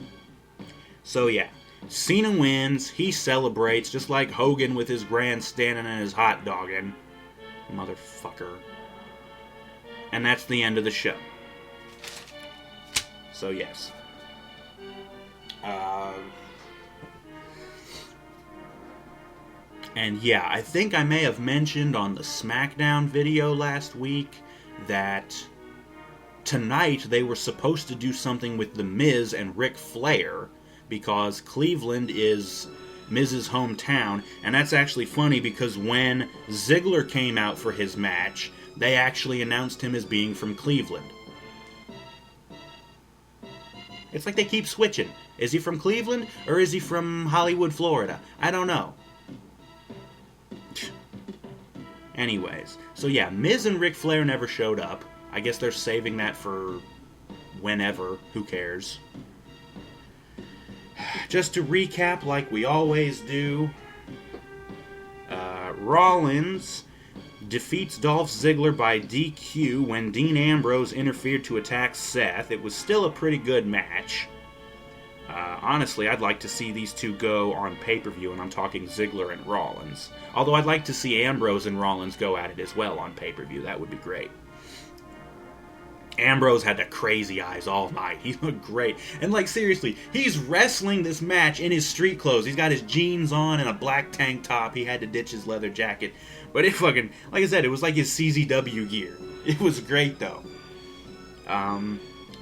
So yeah, Cena wins, he celebrates, just like Hogan with his grandstanding and his hot dogging. Motherfucker. And that's the end of the show. So, yes. And yeah, I think I may have mentioned on the SmackDown video last week that tonight they were supposed to do something with The Miz and Ric Flair, because Cleveland is Miz's hometown, and that's actually funny because when Ziggler came out for his match, they actually announced him as being from Cleveland. It's like they keep switching. Is he from Cleveland, or is he from Hollywood, Florida? I don't know. Anyways, so yeah, Miz and Ric Flair never showed up. I guess they're saving that for whenever. Who cares? Just to recap, like we always do, Rollins defeats Dolph Ziggler by DQ when Dean Ambrose interfered to attack Seth. It was still a pretty good match. Honestly, I'd like to see these two go on pay-per-view, and I'm talking Ziggler and Rollins. Although I'd like to see Ambrose and Rollins go at it as well on pay-per-view. That would be great. Ambrose had the crazy eyes all night. He looked great. And, like, seriously, he's wrestling this match in his street clothes. He's got his jeans on and a black tank top. He had to ditch his leather jacket. But it fucking, like I said, it was like his CZW gear. It was great, though.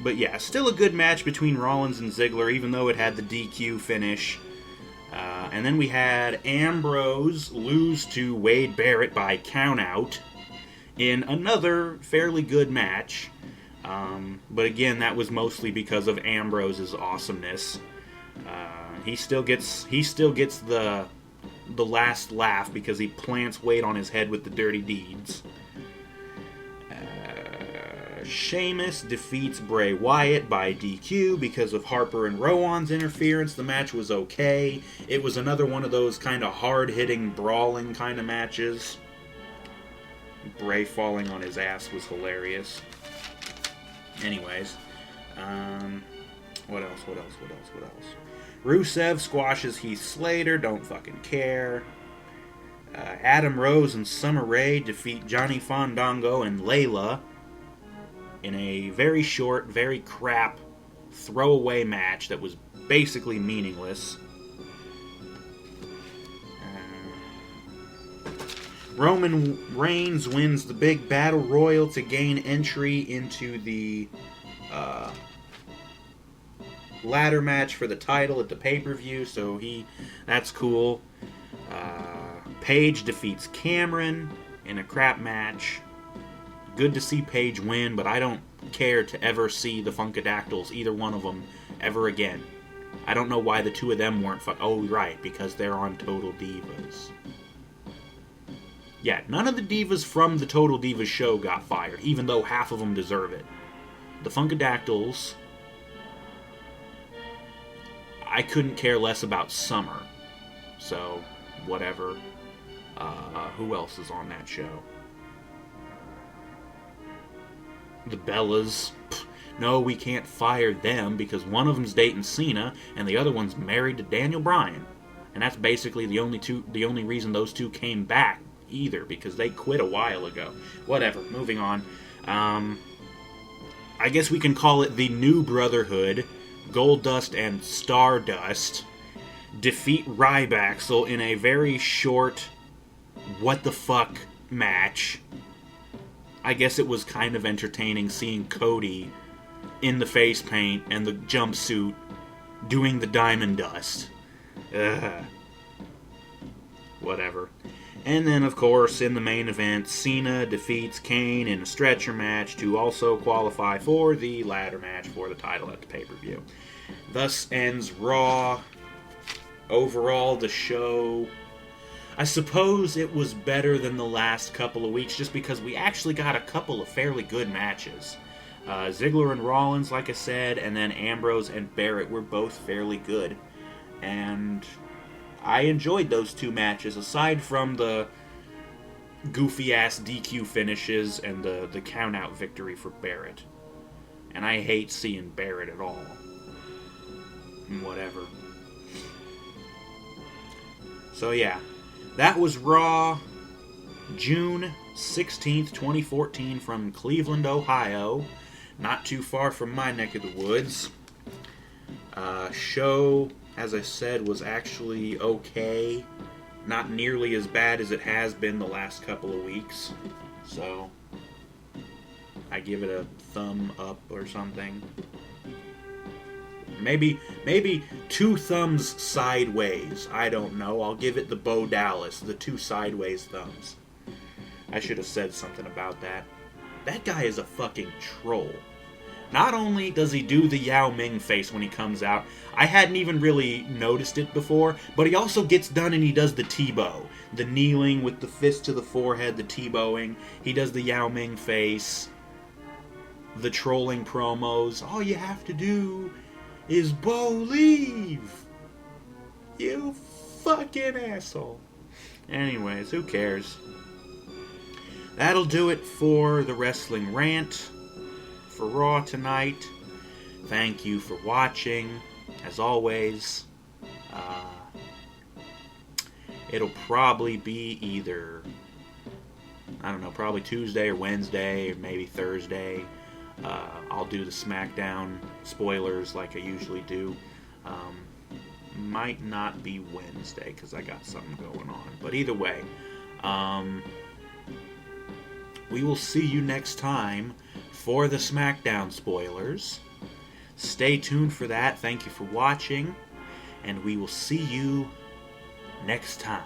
But yeah, still a good match between Rollins and Ziggler, even though it had the DQ finish. And then we had Ambrose lose to Wade Barrett by countout in another fairly good match. But again, that was mostly because of Ambrose's awesomeness. He still gets the last laugh because he plants Wade on his head with the dirty deeds. Sheamus defeats Bray Wyatt by DQ because of Harper and Rowan's interference. The match was okay. It was another one of those kind of hard-hitting, brawling kind of matches. Bray falling on his ass was hilarious. Anyways, what else? Rusev squashes Heath Slater, don't fucking care. Adam Rose and Summer Rae defeat Johnny Fandango and Layla in a very short, very crap, throwaway match that was basically meaningless. Roman Reigns wins the big battle royal to gain entry into the ladder match for the title at the pay-per-view, so that's cool. Paige defeats Cameron in a crap match. Good to see Paige win, but I don't care to ever see the Funkadactyls, either one of them, ever again. I don't know why the two of them weren't oh, right, because they're on Total Divas. Yeah, none of the divas from the Total Divas show got fired, even though half of them deserve it. The Funkadactyls, I couldn't care less about Summer. So, whatever. Who else is on that show? The Bellas. No, we can't fire them because one of them's dating Cena and the other one's married to Daniel Bryan. And that's basically the only reason those two came back either, because they quit a while ago. Whatever, moving on. I guess we can call it the New Brotherhood. Goldust and Stardust defeat Rybaxel in a very short what the fuck match. I guess it was kind of entertaining seeing Cody in the face paint and the jumpsuit doing the diamond dust. Ugh. Whatever. And then, of course, in the main event, Cena defeats Kane in a stretcher match to also qualify for the ladder match for the title at the pay-per-view. Thus ends Raw. Overall, the show, I suppose it was better than the last couple of weeks just because we actually got a couple of fairly good matches. Ziggler and Rollins, like I said, and then Ambrose and Barrett were both fairly good. And I enjoyed those two matches, aside from the goofy-ass DQ finishes and the count-out victory for Barrett. And I hate seeing Barrett at all. Whatever. So yeah, that was Raw, June 16th, 2014 from Cleveland, Ohio. not too far from my neck of the woods. Show, as I said, was actually okay. Not nearly as bad as it has been the last couple of weeks. So, I give it a thumb up or something. Maybe 2 thumbs sideways. I don't know. I'll give it the Bo Dallas, the 2 sideways thumbs. I should have said something about that. That guy is a fucking troll. Not only does he do the Yao Ming face when he comes out, I hadn't even really noticed it before, but he also gets done and he does the T-bow. The kneeling with the fist to the forehead, the T-bowing. He does the Yao Ming face. The trolling promos. All you have to do is believe. You fucking asshole. Anyways, who cares? That'll do it for the Wrestling Rant. For Raw tonight. Thank you for watching. As always, it'll probably be either, I don't know, probably Tuesday or Wednesday or maybe Thursday. I'll do the SmackDown spoilers like I usually do. Might not be Wednesday because I got something going on. But either way, we will see you next time for the SmackDown spoilers. Stay tuned for that. Thank you for watching, and we will see you next time.